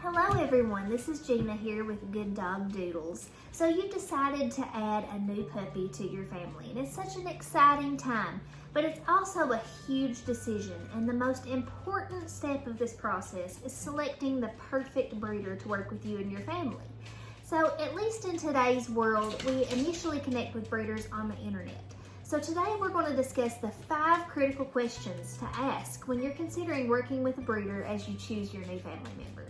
Hello everyone, this is Gina here with Good Dog Doodles. So you've decided to add a new puppy to your family, and it's such an exciting time, but it's also a huge decision, and the most important step of this process is selecting the perfect breeder to work with you and your family. So at least in today's world, we initially connect with breeders on the internet. So today we're going to discuss the 5 critical questions to ask when you're considering working with a breeder as you choose your new family member.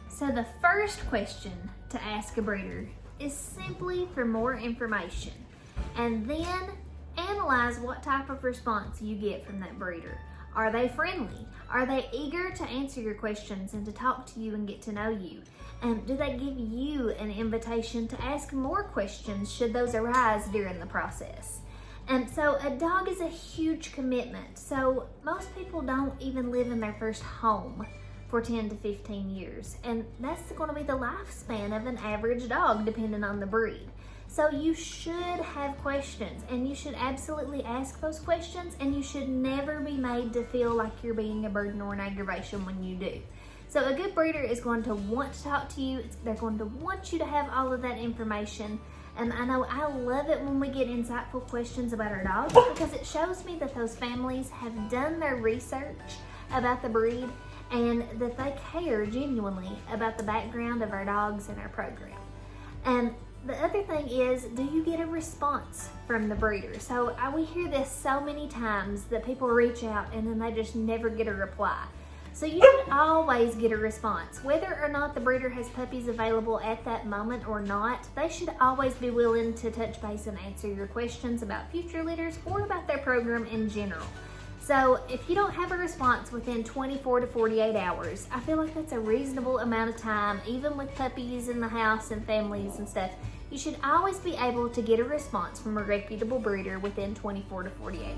So the first question to ask a breeder is simply for more information, and then analyze what type of response you get from that breeder. Are they friendly? Are they eager to answer your questions and to talk to you and get to know you? And do they give you an invitation to ask more questions should those arise during the process? And so a dog is a huge commitment. So most people don't even live in their first home for 10 to 15 years. And that's going to be the lifespan of an average dog depending on the breed. So you should have questions, and you should absolutely ask those questions, and you should never be made to feel like you're being a burden or an aggravation when you do. So a good breeder is going to want to talk to you. They're going to want you to have all of that information. And I know I love it when we get insightful questions about our dogs, because it shows me that those families have done their research about the breed and that they care genuinely about the background of our dogs and our program. And the other thing is, do you get a response from the breeder? So we hear this so many times that people reach out and then they just never get a reply. So you should always get a response. Whether or not the breeder has puppies available at that moment or not, they should always be willing to touch base and answer your questions about future litters or about their program in general. So if you don't have a response within 24 to 48 hours, I feel like that's a reasonable amount of time, even with puppies in the house and families and stuff. You should always be able to get a response from a reputable breeder within 24 to 48 hours.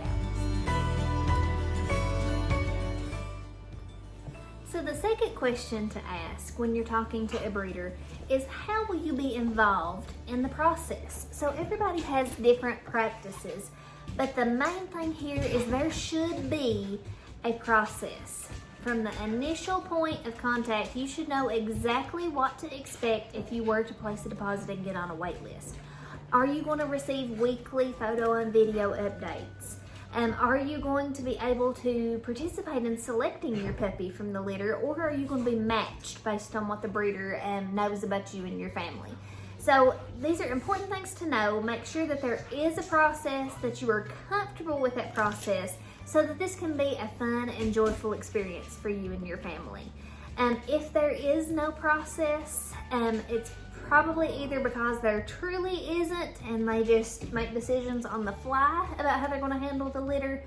So the second question to ask when you're talking to a breeder is, how will you be involved in the process? So everybody has different practices, but the main thing here is there should be a process. From the initial point of contact, you should know exactly what to expect if you were to place a deposit and get on a wait list. Are you going to receive weekly photo and video updates? Are you going to be able to participate in selecting your puppy from the litter, or are you going to be matched based on what the breeder knows about you and your family? So these are important things to know. Make sure that there is a process, that you are comfortable with that process, so that this can be a fun and joyful experience for you and your family. If there is no process, it's probably either because there truly isn't and they just make decisions on the fly about how they're going to handle the litter,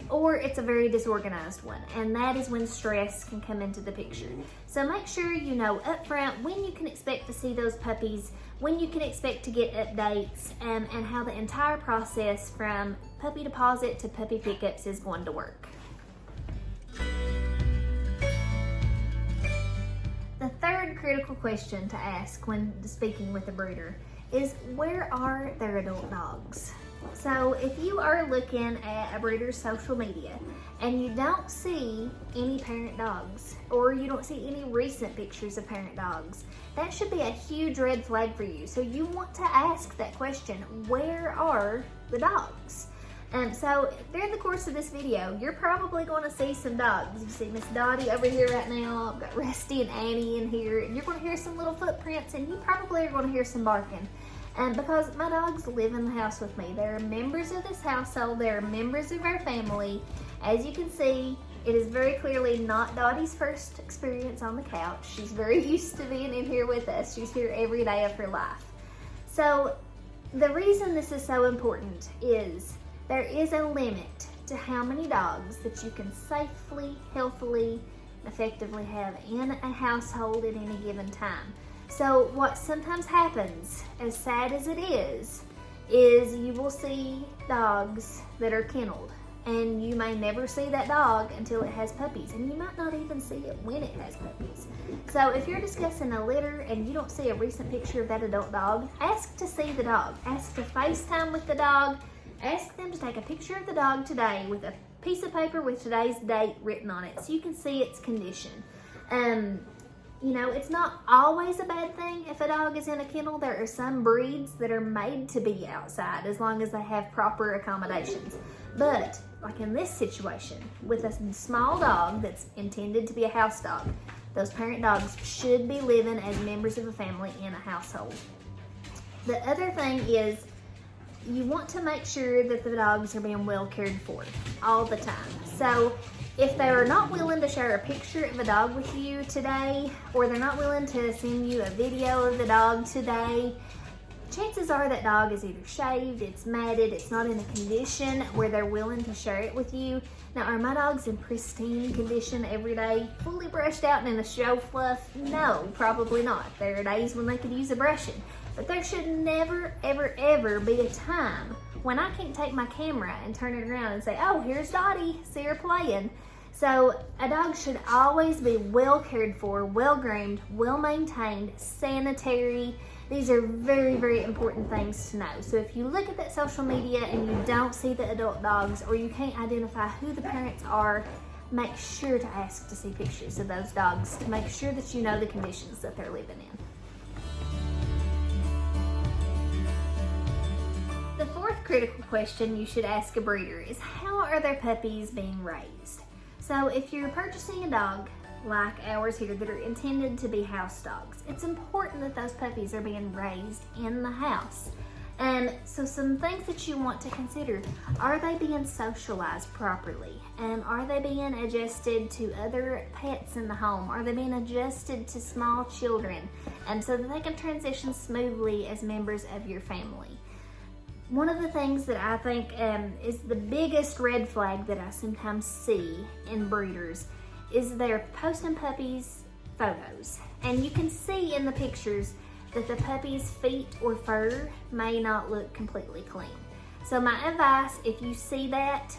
or it's a very disorganized one, and that is when stress can come into the picture. So make sure you know up front when you can expect to see those puppies, when you can expect to get updates, and how the entire process from puppy deposit to puppy pickups is going to work. The third critical question to ask when speaking with a breeder is, where are their adult dogs? So if you are looking at a breeder's social media and you don't see any parent dogs, or you don't see any recent pictures of parent dogs, that should be a huge red flag for you. So you want to ask that question, where are the dogs? So during the course of this video, you're probably going to see some dogs. You see Miss Dottie over here right now. I've got Rusty and Annie in here. You're going to hear some little footprints, and you probably are going to hear some barking. Because my dogs live in the house with me. They're members of this household. They're members of our family. As you can see, it is very clearly not Dottie's first experience on the couch. She's very used to being in here with us. She's here every day of her life. So the reason this is so important is there is a limit to how many dogs that you can safely, healthily, effectively have in a household at any given time. So what sometimes happens, as sad as it is you will see dogs that are kenneled, and you may never see that dog until it has puppies, and you might not even see it when it has puppies. So if you're discussing a litter and you don't see a recent picture of that adult dog, ask to see the dog. Ask to FaceTime with the dog. Ask them to take a picture of the dog today with a piece of paper with today's date written on it so you can see its condition. You know, it's not always a bad thing if a dog is in a kennel. There are some breeds that are made to be outside as long as they have proper accommodations. But, like in this situation, with a small dog that's intended to be a house dog, those parent dogs should be living as members of a family in a household. The other thing is, you want to make sure that the dogs are being well cared for all the time. So if they are not willing to share a picture of a dog with you today, or they're not willing to send you a video of the dog today, chances are that dog is either shaved, it's matted, it's not in a condition where they're willing to share it with you. Now, are my dogs in pristine condition every day, fully brushed out and in a show fluff? No, probably not. There are days when they could use a brushing. But there should never, ever, ever be a time when I can't take my camera and turn it around and say, oh, here's Dottie, see her playing. So a dog should always be well cared for, well groomed, well maintained, sanitary. These are very, very important things to know. So if you look at that social media and you don't see the adult dogs, or you can't identify who the parents are, make sure to ask to see pictures of those dogs to make sure that you know the conditions that they're living in. The fourth critical question you should ask a breeder is, how are their puppies being raised? So if you're purchasing a dog like ours here that are intended to be house dogs, it's important that those puppies are being raised in the house. And so some things that you want to consider: are they being socialized properly? Are they being adjusted to other pets in the home? Are they being adjusted to small children? So that they can transition smoothly as members of your family. One of the things that I think is the biggest red flag that I sometimes see in breeders is they're posting puppies' photos. And you can see in the pictures that the puppy's feet or fur may not look completely clean. So my advice, if you see that,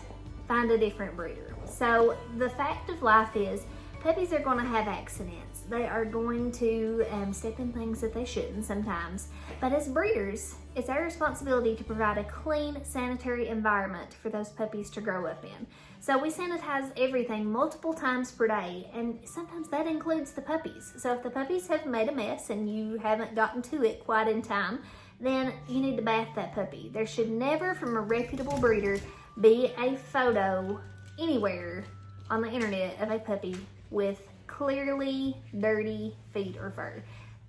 find a different breeder. So the fact of life is, puppies are going to have accidents. They are going to step in things that they shouldn't sometimes. But as breeders, it's our responsibility to provide a clean, sanitary environment for those puppies to grow up in. So we sanitize everything multiple times per day, and sometimes that includes the puppies. So if the puppies have made a mess and you haven't gotten to it quite in time, then you need to bath that puppy. There should never, from a reputable breeder, be a photo anywhere on the internet of a puppy with clearly dirty feet or fur.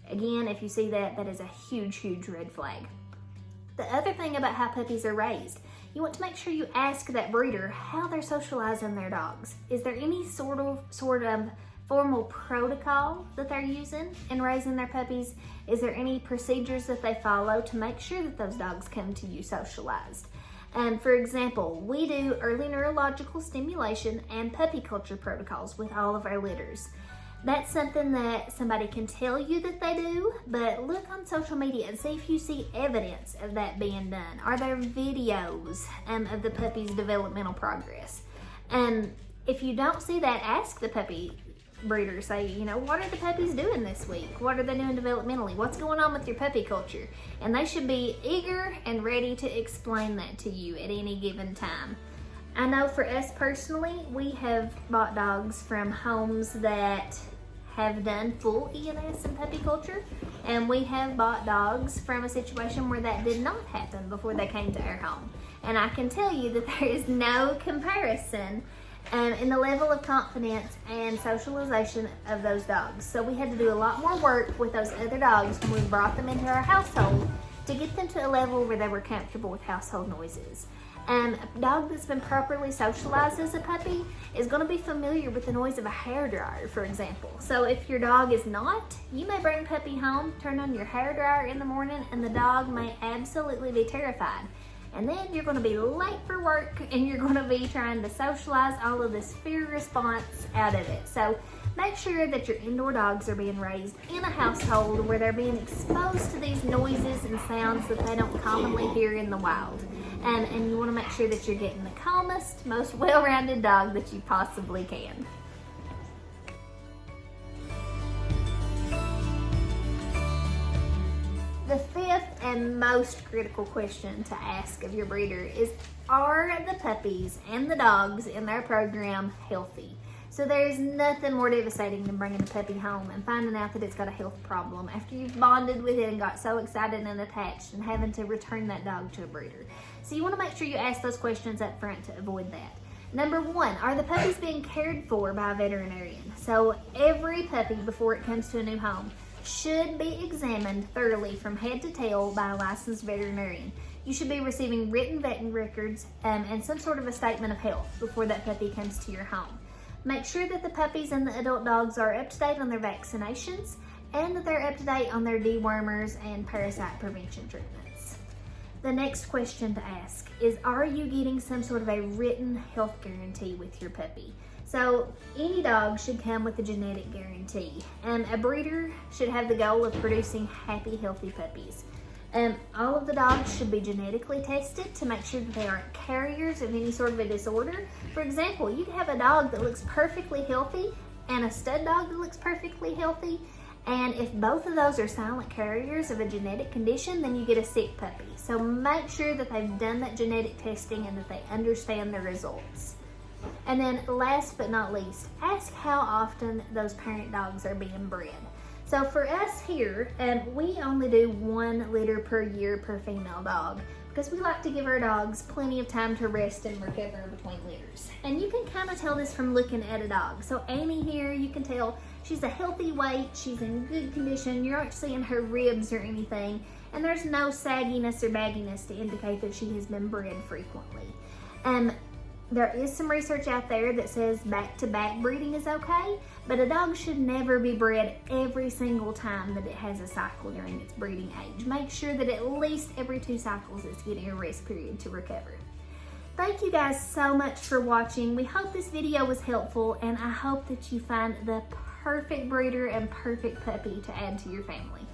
Again, if you see that, that is a huge, huge red flag. The other thing about how puppies are raised, you want to make sure you ask that breeder how they're socializing their dogs. Is there any sort of formal protocol that they're using in raising their puppies? Is there any procedures that they follow to make sure that those dogs come to you socialized? For example, we do early neurological stimulation and puppy culture protocols with all of our litters. That's something that somebody can tell you that they do, but look on social media and see if you see evidence of that being done. Are there videos of the puppy's developmental progress? If you don't see that, ask the puppy breeder. Say, you know, what are the puppies doing this week? What are they doing developmentally? What's going on with your puppy culture? And they should be eager and ready to explain that to you at any given time. I know for us personally, we have bought dogs from homes that have done full ENS and puppy culture, and we have bought dogs from a situation where that did not happen before they came to our home. And I can tell you that there is no comparison in the level of confidence and socialization of those dogs. So we had to do a lot more work with those other dogs when we brought them into our household to get them to a level where they were comfortable with household noises. A dog that's been properly socialized as a puppy is going to be familiar with the noise of a hairdryer, for example. So if your dog is not, you may bring puppy home, turn on your hairdryer in the morning, and the dog may absolutely be terrified. And then you're going to be late for work and you're going to be trying to socialize all of this fear response out of it. So make sure that your indoor dogs are being raised in a household where they're being exposed to these noises and sounds that they don't commonly hear in the wild. And you want to make sure that you're getting the calmest, most well-rounded dog that you possibly can. The fifth and most critical question to ask of your breeder is, are the puppies and the dogs in their program healthy? So there's nothing more devastating than bringing a puppy home and finding out that it's got a health problem after you've bonded with it and got so excited and attached and having to return that dog to a breeder. So you want to make sure you ask those questions up front to avoid that. Number one, are the puppies being cared for by a veterinarian? So every puppy before it comes to a new home should be examined thoroughly from head to tail by a licensed veterinarian. You should be receiving written vet records and some sort of a statement of health before that puppy comes to your home. Make sure that the puppies and the adult dogs are up to date on their vaccinations and that they're up to date on their dewormers and parasite prevention treatments. The next question to ask is, are you getting some sort of a written health guarantee with your puppy? So any dog should come with a genetic guarantee. A breeder should have the goal of producing happy, healthy puppies. All of the dogs should be genetically tested to make sure that they aren't carriers of any sort of a disorder. For example, you can have a dog that looks perfectly healthy and a stud dog that looks perfectly healthy. And if both of those are silent carriers of a genetic condition, then you get a sick puppy. So make sure that they've done that genetic testing and that they understand the results. And then last but not least, ask how often those parent dogs are being bred. So for us here, we only do 1 litter per year per female dog because we like to give our dogs plenty of time to rest and recover between litters. And you can kind of tell this from looking at a dog. So Annie here, you can tell she's a healthy weight, she's in good condition, you aren't seeing her ribs or anything, and there's no sagginess or bagginess to indicate that she has been bred frequently. There is some research out there that says back-to-back breeding is okay, but a dog should never be bred every single time that it has a cycle during its breeding age. Make sure that at least every 2 cycles it's getting a rest period to recover. Thank you guys so much for watching. We hope this video was helpful, and I hope that you find the perfect breeder and perfect puppy to add to your family.